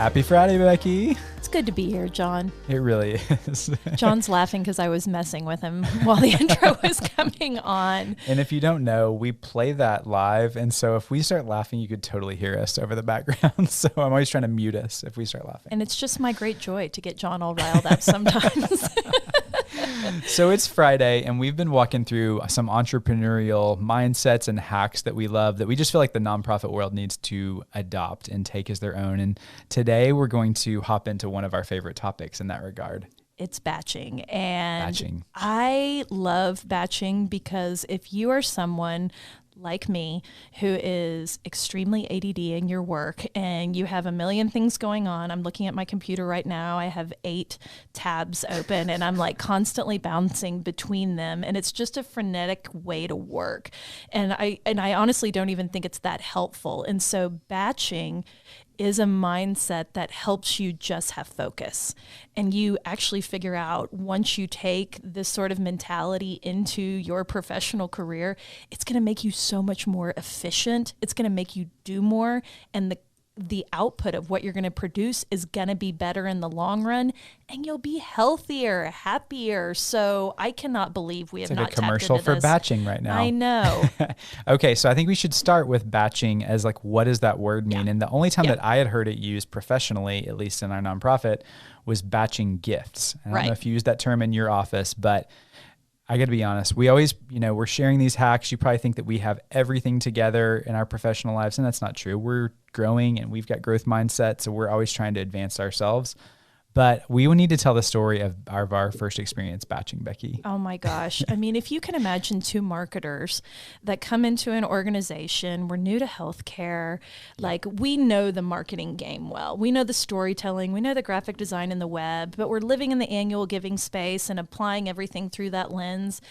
Happy Friday, Becky. It's good to be here, John. It really is. John's laughing because I was messing with him while the intro was coming on. And if you don't know, we play that live. And so if we start laughing, you could totally hear us over the background. So I'm always trying to mute us if we start laughing. And it's just my great joy to get John all riled up sometimes. So it's Friday, and we've been walking through some entrepreneurial mindsets and hacks that we love that we just feel like the nonprofit world needs to adopt and take as their own. And today we're going to hop into one of our favorite topics in that regard. It's batching. And Batching. I love batching because if you are someone like me who is extremely ADD in your work and you have a million things going on. I'm looking at my computer right now. I have 8 tabs open and I'm like constantly bouncing between them, and it's just a frenetic way to work. And I honestly don't even think it's that helpful. And so batching is a mindset that helps you just have focus. And you actually figure out, once you take this sort of mentality into your professional career, it's going to make you so much more efficient. It's going to make you do more. And the output of what you're going to produce is going to be better in the long run, and you'll be healthier, happier. So I cannot believe we have not tapped into this. It's like a commercial for batching right now. I know. Okay, so I think we should start with batching as like, what does that word mean? Yeah. And the only time that I had heard it used professionally, at least in our nonprofit, was batching gifts. I don't know if you use that term in your office, but I got to be honest. We always, we're sharing these hacks. You probably think that we have everything together in our professional lives, and that's not true. We're growing and we've got growth mindset, so we're always trying to advance ourselves. But we will need to tell the story of our first experience batching, Becky. Oh my gosh. I mean, if you can imagine 2 marketers that come into an organization, we're new to healthcare, like we know the marketing game well. We know the storytelling, we know the graphic design and the web, but we're living in the annual giving space and applying everything through that lens.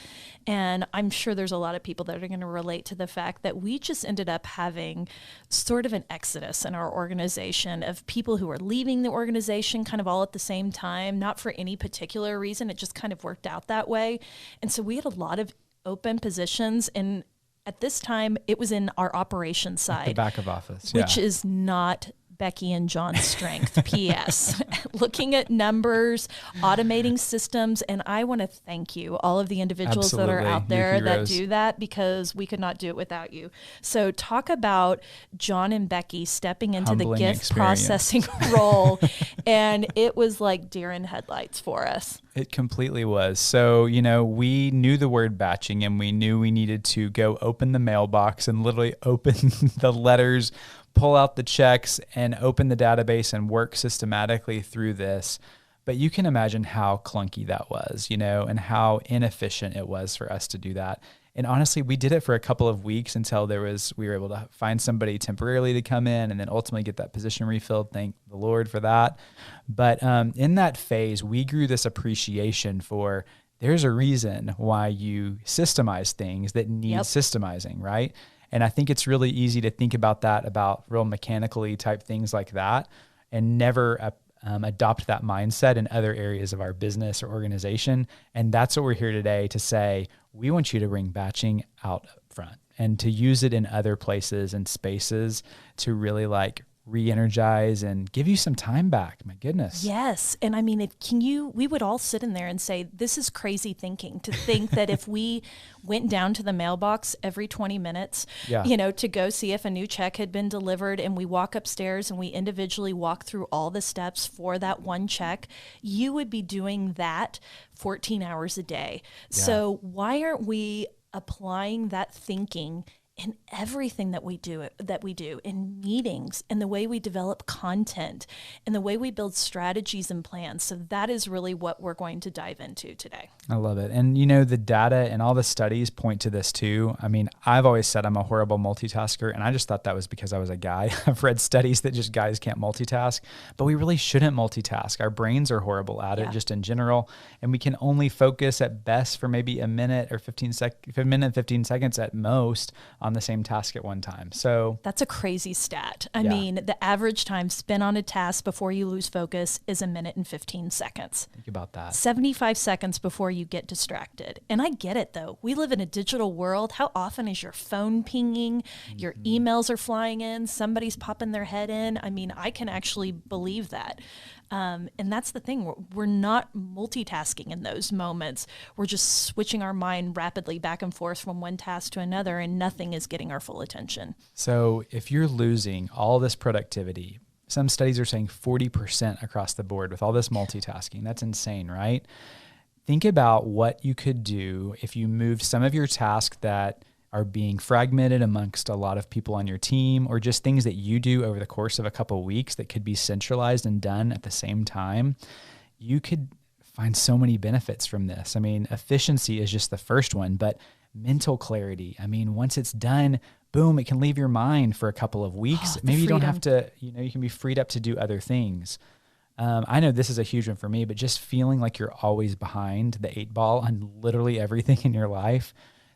And I'm sure there's a lot of people that are going to relate to the fact that we just ended up having sort of an exodus in our organization of people who are leaving the organization kind of all at the same time, not for any particular reason. It just kind of worked out that way. And so we had a lot of open positions, and at this time it was in our operations side, the back of office, which is not Becky and John's strength. P.S. Looking at numbers, automating systems, and I want to thank you, all of the individuals that are out there that do that, because we could not do it without you. So talk about John and Becky stepping into the gift processing role, and it was like deer in headlights for us. It completely was. So, we knew the word batching, and we knew we needed to go open the mailbox and literally open the letters, pull out the checks, and open the database and work systematically through this. But you can imagine how clunky that was, and how inefficient it was for us to do that. And honestly, we did it for a couple of weeks until we were able to find somebody temporarily to come in and then ultimately get that position refilled. Thank the Lord for that. But in that phase, we grew this appreciation for there's a reason why you systemize things that need systemizing, right? And I think it's really easy to think about that, about real mechanically type things like that, and never adopt that mindset in other areas of our business or organization. And that's what we're here today to say. We want you to bring batching out front and to use it in other places and spaces to really re-energize and give you some time back. My goodness. Yes. And I mean, we would all sit in there and say, this is crazy thinking, to think that if we went down to the mailbox every 20 minutes, to go see if a new check had been delivered, and we walk upstairs and we individually walk through all the steps for that one check, you would be doing that 14 hours a day. Yeah. So why aren't we applying that thinking in everything that we do in meetings, in the way we develop content, in the way we build strategies and plans? So that is really what we're going to dive into today. I love it. And the data and all the studies point to this too. I mean, I've always said I'm a horrible multitasker, and I just thought that was because I was a guy. I've read studies that just guys can't multitask, but we really shouldn't multitask. Our brains are horrible at it just in general, and we can only focus at best for maybe a minute or 15 seconds at most on on the same task at one time. So that's a crazy stat. I mean, the average time spent on a task before you lose focus is 1 minute and 15 seconds. Think about that. 75 seconds before you get distracted. And I get it though. We live in a digital world. How often is your phone pinging? Your emails are flying in. Somebody's popping their head in. I mean, I can actually believe that. And that's the thing. We're not multitasking in those moments. We're just switching our mind rapidly back and forth from one task to another, and nothing is getting our full attention. So if you're losing all this productivity, some studies are saying 40% across the board with all this multitasking. That's insane, right? Think about what you could do if you moved some of your tasks that are being fragmented amongst a lot of people on your team, or just things that you do over the course of a couple of weeks that could be centralized and done at the same time. You could find so many benefits from this. I mean, efficiency is just the first one, but mental clarity. I mean, once it's done, boom, it can leave your mind for a couple of weeks. Maybe you don't have to, you can be freed up to do other things. I know this is a huge one for me, but just feeling like you're always behind the 8 ball on literally everything in your life.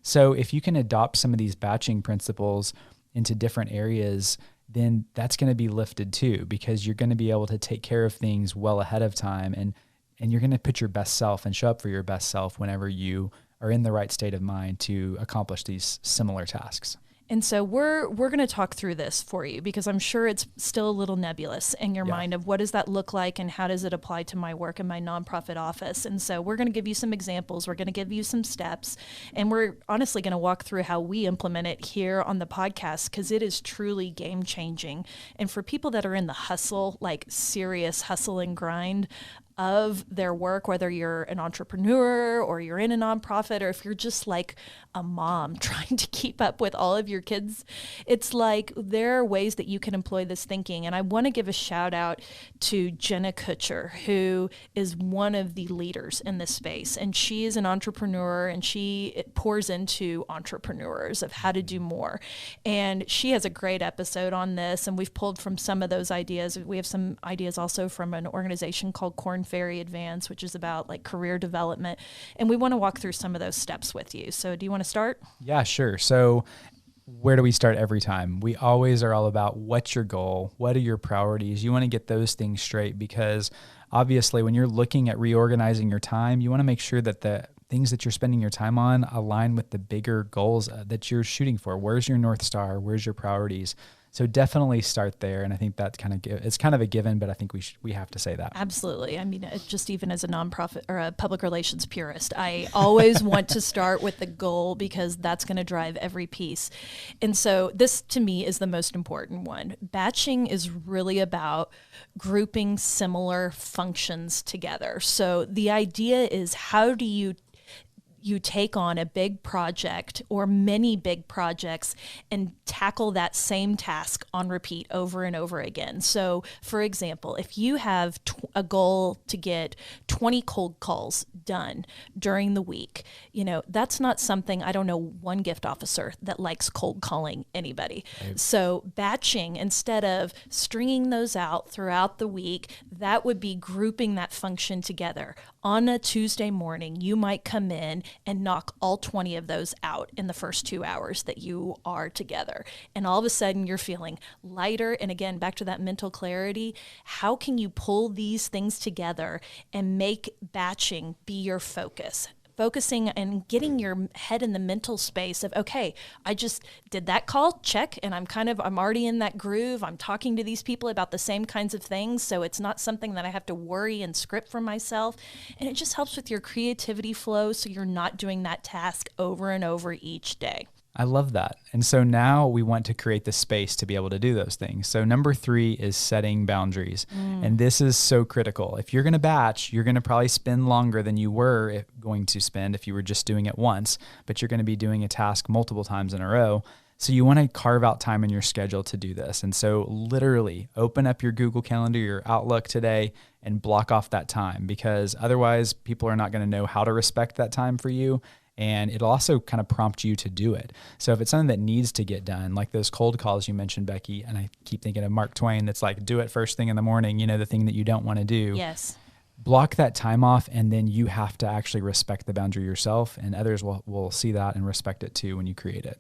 So if you can adopt some of these batching principles into different areas, then that's going to be lifted too, because you're going to be able to take care of things well ahead of time, and you're going to put your best self and show up for your best self whenever you are in the right state of mind to accomplish these similar tasks. And so we're going to talk through this for you, because I'm sure it's still a little nebulous in your mind of what does that look like and how does it apply to my work in my nonprofit office. And so we're going to give you some examples. We're going to give you some steps, and we're honestly going to walk through how we implement it here on the podcast, because it is truly game changing. And for people that are in the hustle, like serious hustle and grind of their work, whether you're an entrepreneur or you're in a nonprofit, or if you're just like a mom trying to keep up with all of your kids, it's like there are ways that you can employ this thinking. And I want to give a shout out to Jenna Kutcher, who is one of the leaders in this space. And she is an entrepreneur, and she pours into entrepreneurs of how to do more. And she has a great episode on this, and we've pulled from some of those ideas. We have some ideas also from an organization called Corn Ferry Advance, which is about like career development. And we want to walk through some of those steps with you. So do you want to start? Yeah, sure. So where do we start every time? We always are all about what's your goal? What are your priorities? You want to get those things straight, because obviously when you're looking at reorganizing your time, you want to make sure that the things that you're spending your time on align with the bigger goals that you're shooting for. Where's your North Star? Where's your priorities? So definitely start there. And I think that it's kind of a given, but I think we have to say that. Absolutely. I mean, just even as a nonprofit or a public relations purist, I always want to start with the goal, because that's going to drive every piece. And so this to me is the most important one. Batching is really about grouping similar functions together. So the idea is, how do you take on a big project or many big projects and tackle that same task on repeat over and over again. So for example, if you have a goal to get 20 cold calls done during the week, that's not something, I don't know one gift officer that likes cold calling anybody. Right. So batching, instead of stringing those out throughout the week, that would be grouping that function together. On a Tuesday morning, you might come in and knock all 20 of those out in the first 2 hours that you are together. And all of a sudden you're feeling lighter. And again, back to that mental clarity, how can you pull these things together and make batching be your focus? Focusing and getting your head in the mental space of, okay, I just did that call, check, and I'm already in that groove. I'm talking to these people about the same kinds of things, so it's not something that I have to worry and script for myself. And it just helps with your creativity flow, so you're not doing that task over and over each day. I love that. And so now we want to create the space to be able to do those things. So number 3 is setting boundaries. And this is so critical. If you're going to batch, you're going to probably spend longer than you were going to spend if you were just doing it once, but you're going to be doing a task multiple times in a row. So you want to carve out time in your schedule to do this. And so literally open up your Google Calendar, your Outlook today, and block off that time, because otherwise people are not going to know how to respect that time for you. And it'll also kind of prompt you to do it. So if it's something that needs to get done, like those cold calls you mentioned, Becky, and I keep thinking of Mark Twain, that's like, do it first thing in the morning, the thing that you don't want to do. Yes. Block that time off, and then you have to actually respect the boundary yourself, and others will see that and respect it too when you create it.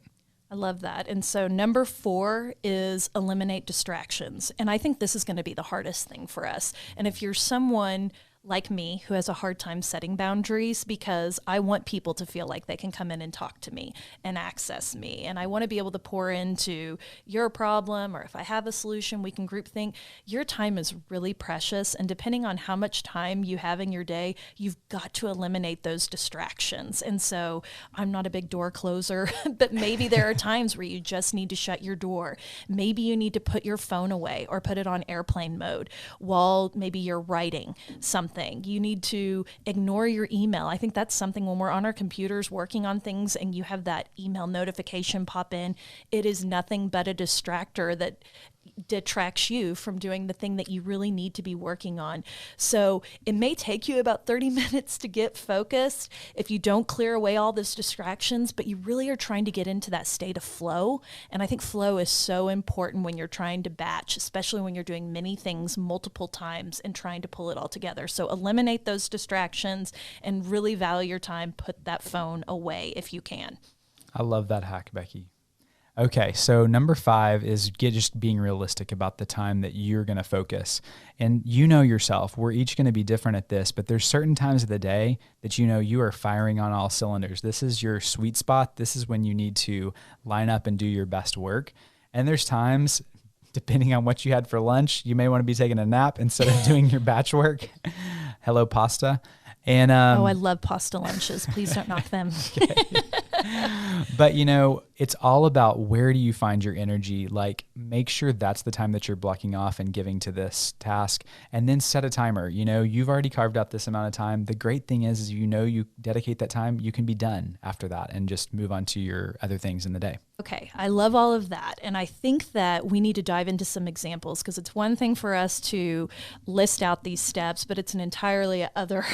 I I love that. And so number 4 is eliminate distractions. And I think this is going to be the hardest thing for us. And if you're someone like me who has a hard time setting boundaries, because I want people to feel like they can come in and talk to me and access me. And I want to be able to pour into your problem, or if I have a solution, we can group think. Your time is really precious. And depending on how much time you have in your day, you've got to eliminate those distractions. And so I'm not a big door closer, but maybe there are times where you just need to shut your door. Maybe you need to put your phone away or put it on airplane mode while maybe you're writing something. You need to ignore your email. I think that's something when we're on our computers working on things and you have that email notification pop in, it is nothing but a distractor that detracts you from doing the thing that you really need to be working on. So it may take you about 30 minutes to get focused if you don't clear away all those distractions, but you really are trying to get into that state of flow. And I think flow is so important when you're trying to batch, especially when you're doing many things multiple times and trying to pull it all together. So eliminate those distractions and really value your time. Put that phone away if you can. I love that hack, Becky. Okay, so number 5 is just being realistic about the time that you're going to focus. And you know yourself, we're each going to be different at this, but there's certain times of the day that you know you are firing on all cylinders. This is your sweet spot. This is when you need to line up and do your best work. And there's times, depending on what you had for lunch, you may want to be taking a nap instead of doing your batch work. Hello, pasta. And I love pasta lunches. Please don't knock them. But, you know, it's all about where do you find your energy? Like, make sure that's the time that you're blocking off and giving to this task, and then set a timer. You know, you've already carved out this amount of time. The great thing is you know, you dedicate that time, you can be done after that and just move on to your other things in the day. Okay, I love all of that. And I think that we need to dive into some examples, because it's one thing for us to list out these steps, but it's an entirely other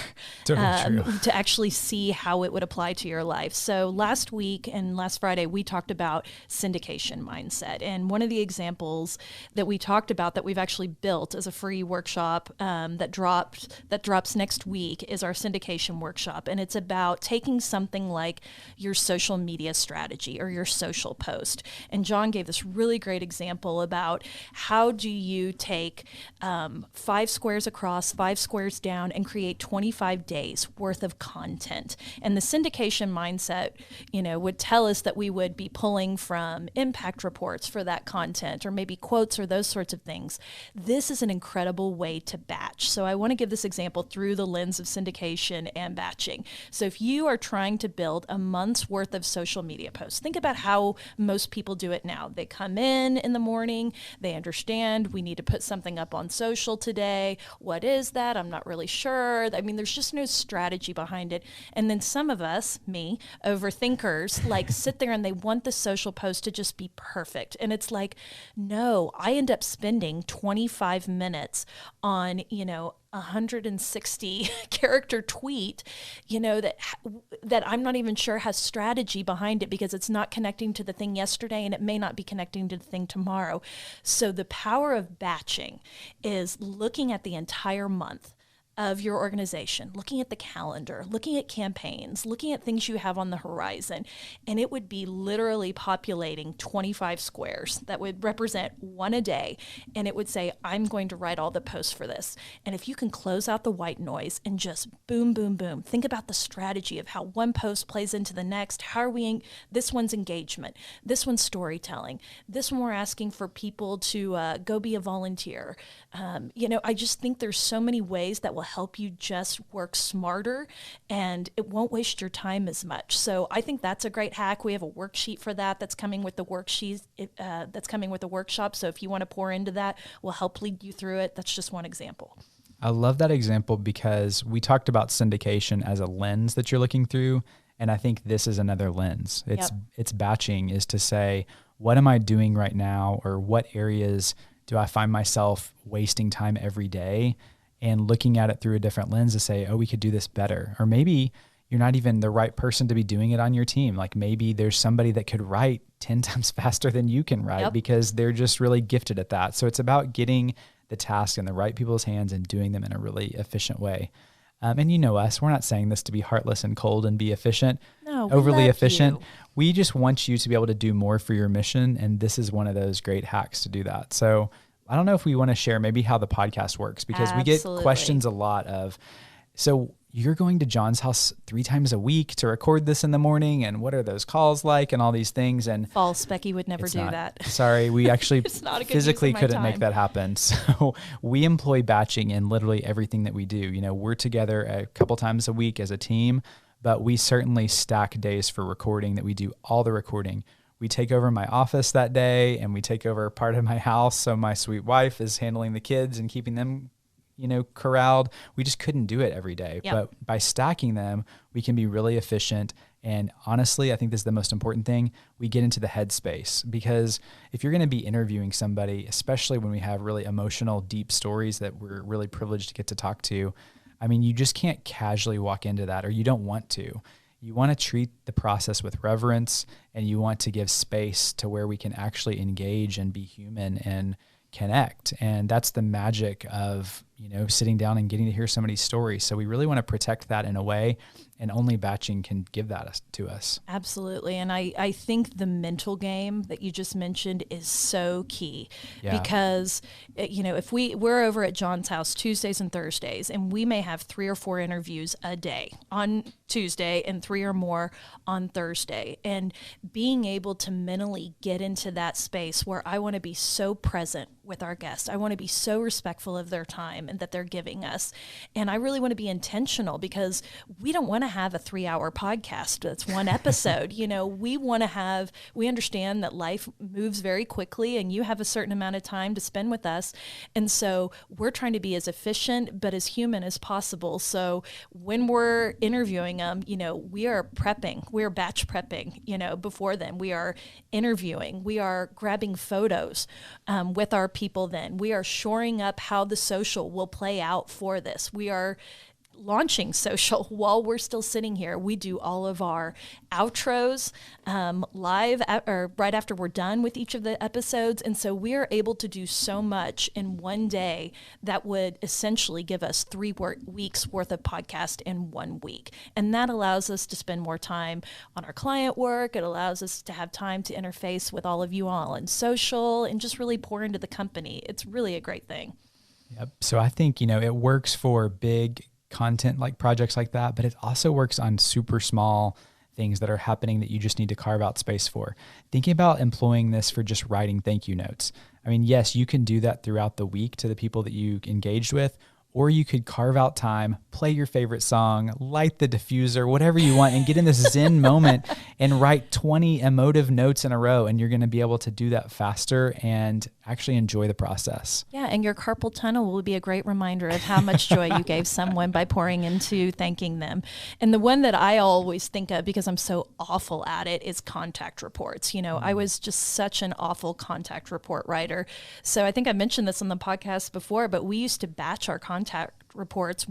to actually see how it would apply to your life. So last week and last Friday, we talked about syndication mindset. And one of the examples that we talked about that we've actually built as a free workshop that drops next week is our syndication workshop. And it's about taking something like your social media strategy or your social post. And John gave this really great example about how do you take 5 squares across, 5 squares down, and create 25 days worth of content. And the syndication mindset, you know, would tell us that we would be pulling from impact reports for that content, or maybe quotes or those sorts of things. This is an incredible way to batch. So I want to give this example through the lens of syndication and batching. So if you are trying to build a month's worth of social media posts, think about how most people do it now. They come in the morning, they understand we need to put something up on social today. What is that? I'm not really sure. I mean, there's just no strategy behind it. And then some of us, me, overthinkers, like sit there and they want the social post to just be perfect. And it's like, no, I end up spending 25 minutes on, you know, 160 character tweet, you know, that I'm not even sure has strategy behind it, because it's not connecting to the thing yesterday and it may not be connecting to the thing tomorrow. So the power of batching is looking at the entire month of your organization, looking at the calendar, looking at campaigns, looking at things you have on the horizon, and it would be literally populating 25 squares that would represent one a day, and it would say, I'm going to write all the posts for this. And if you can close out the white noise and just boom, boom, boom, think about the strategy of how one post plays into the next. How are we, this one's engagement, this one's storytelling, this one we're asking for people to go be a volunteer. You know, I just think there's so many ways that will help you just work smarter, and it won't waste your time as much. So I think that's a great hack. We have a worksheet for that that's coming with the worksheet, that's coming with the workshop. So if you want to pour into that, we'll help lead you through it. That's just one example. I love that example because we talked about syndication as a lens that you're looking through. And I think this is another lens. It's batching, is to say, what am I doing right now? Or what areas do I find myself wasting time every day? And looking at it through a different lens to say, oh, we could do this better. Or maybe you're not even the right person to be doing it on your team. Like maybe there's somebody that could write 10 times faster than you can write because they're just really gifted at that. So it's about getting the task in the right people's hands and doing them in a really efficient way. And you know us, we're not saying this to be heartless and cold and be efficient, No, we overly love efficient. you. We just want you to be able to do more for your mission. And this is one of those great hacks to do that. So I don't know if we want to share maybe how the podcast works, because we get Absolutely. questions a lot of, so you're going to John's house 3 times a week to record this in the morning, and what are those calls like and all these things. And False. Becky would never it's do not. that. Sorry, we actually It's not a good physically use of my couldn't make time. that happen. So we employ batching in literally everything that we do. You know, we're together a couple times a week as a team, but we certainly stack days for recording that we do all the recording. We take over my office that day, and we take over part of my house. So my sweet wife is handling the kids and keeping them, you know, corralled. We just couldn't do it every day. Yep. But by stacking them, we can be really efficient. And honestly, I think this is the most important thing. We get into the headspace, because if you're going to be interviewing somebody, especially when we have really emotional, deep stories that we're really privileged to get to talk to, I mean, you just can't casually walk into that, or you don't want to. You want to treat the process with reverence, and you want to give space to where we can actually engage and be human and connect. And that's the magic of, you know, sitting down and getting to hear somebody's story. So we really want to protect that in a way, and only batching can give that to us. Absolutely. And I think the mental game that you just mentioned is so key. Yeah. Because, you know, if we're over at John's house Tuesdays and Thursdays, and we may have 3 or 4 interviews a day on Tuesday and 3 or more on Thursday. And being able to mentally get into that space where I want to be so present with our guests, I want to be so respectful of their time and that they're giving us. And I really want to be intentional, because we don't want to have a 3-hour podcast that's one episode. You know, we understand that life moves very quickly, and you have a certain amount of time to spend with us. And so we're trying to be as efficient but as human as possible. So when we're interviewing them, you know, we are prepping, we're batch prepping, you know, before then. We are interviewing, we are grabbing photos with our people. Then we are shoring up how the social will play out for this. We are launching social while we're still sitting here. We do all of our outros live or right after we're done with each of the episodes. And so we are able to do so much in one day that would essentially give us 3 weeks worth of podcast in 1 week. And that allows us to spend more time on our client work. It allows us to have time to interface with all of you all on social and just really pour into the company. It's really a great thing. Yep. So I think, you know, it works for big content like projects like that, but it also works on super small things that are happening that you just need to carve out space for. Thinking about employing this for just writing thank you notes. I mean, yes, you can do that throughout the week to the people that you engaged with, or you could carve out time, play your favorite song, light the diffuser, whatever you want, and get in this Zen moment and write 20 emotive notes in a row. And you're going to be able to do that faster and actually enjoy the process. Yeah, and your carpal tunnel will be a great reminder of how much joy you gave someone by pouring into thanking them. And the one that I always think of, because I'm so awful at it, is contact reports. You know, I was just such an awful contact report writer. So I think I mentioned this on the podcast before, but we used to batch our contact reports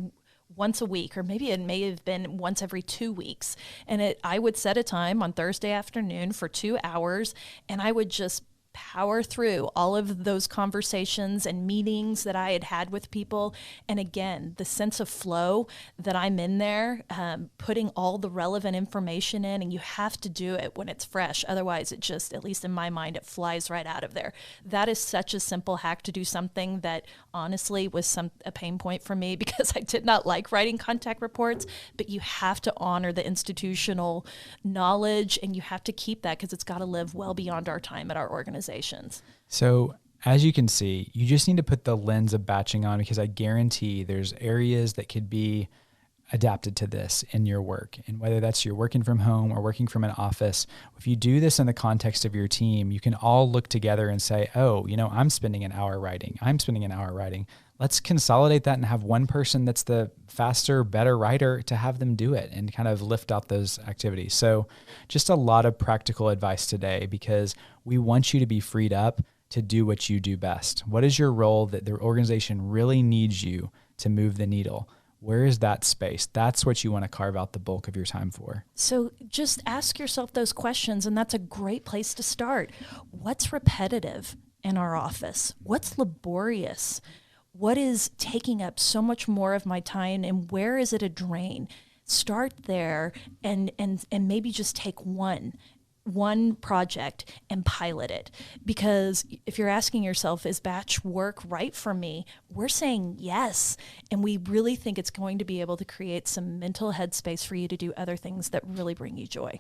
once a week, or maybe it may have been once every 2 weeks. And I would set a time on Thursday afternoon for 2 hours, and I would just power through all of those conversations and meetings that I had had with people. And again, the sense of flow that I'm in there, putting all the relevant information in, and you have to do it when it's fresh. Otherwise, it just, at least in my mind, it flies right out of there. That is such a simple hack to do something that honestly was a pain point for me, because I did not like writing contact reports, but you have to honor the institutional knowledge, and you have to keep that, because it's got to live well beyond our time at our organizations. So as you can see, you just need to put the lens of batching on, because I guarantee there's areas that could be adapted to this in your work. And whether that's you're working from home or working from an office, if you do this in the context of your team, you can all look together and say, oh, you know, I'm spending an hour writing. I'm spending an hour writing. Let's consolidate that and have one person that's the faster, better writer to have them do it and kind of lift out those activities. So just a lot of practical advice today, because we want you to be freed up to do what you do best. What is your role that the organization really needs you to move the needle? Where is that space? That's what you want to carve out the bulk of your time for. So just ask yourself those questions, and that's a great place to start. What's repetitive in our office? What's laborious? what is taking up so much more of my time and where is it a drain? Start there and maybe just take one project and pilot it. Because if you're asking yourself, is batch work right for me? We're saying yes. And we really think it's going to be able to create some mental headspace for you to do other things that really bring you joy.